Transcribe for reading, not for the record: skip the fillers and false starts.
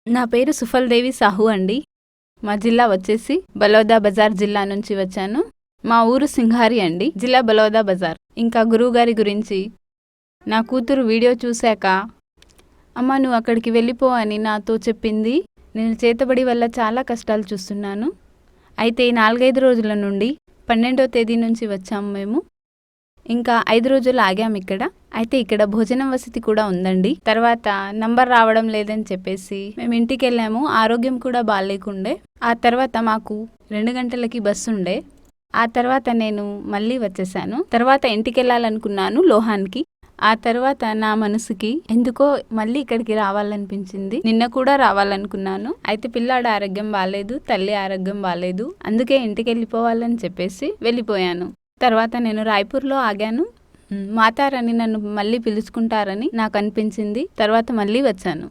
నా పేరు సుఫల్ దేవి సాహు అండి. మా జిల్లా వచ్చేసి బలోదా బజార్ జిల్లా నుంచి వచ్చాను. మా ఊరు సింఘారి అండి, జిల్లా బలోదా బజార్. ఇంకా గురువుగారి గురించి నా కూతురు వీడియో చూశాక అమ్మ నువ్వు అక్కడికి వెళ్ళిపో అని నాతో చెప్పింది. నేను చేతబడి వల్ల చాలా కష్టాలు చూస్తున్నాను. అయితే 4-5 రోజుల నుండి 12వ తేదీ నుంచి వచ్చాము మేము. ఇంకా 5 రోజులు ఆగాము ఇక్కడ. అయితే ఇక్కడ భోజనం వసతి కూడా ఉందండి. తర్వాత నంబర్ రావడం లేదని చెప్పేసి మేము ఇంటికి వెళ్ళాము. ఆరోగ్యం కూడా బాగాలేకుండే. ఆ తర్వాత మాకు 2 గంటలకి బస్సు ఉండే. ఆ తర్వాత నేను మళ్ళీ వచ్చేసాను. తర్వాత ఇంటికి వెళ్ళాలనుకున్నాను లోహాన్కి. ఆ తర్వాత నా మనసుకి ఎందుకో మళ్ళీ ఇక్కడికి రావాలనిపించింది. నిన్న కూడా రావాలనుకున్నాను. అయితే పిల్లాడు ఆరోగ్యం బాగాలేదు, తల్లి ఆరోగ్యం బాగాలేదు. అందుకే ఇంటికి వెళ్ళిపోవాలని చెప్పేసి వెళ్ళిపోయాను. తర్వాత నేను రాయ్పూర్లో ఆగాను. మాతారని నన్ను మళ్ళీ పిలుచుకుంటారని నాకు అనిపించింది. తర్వాత మళ్ళీ వచ్చాను.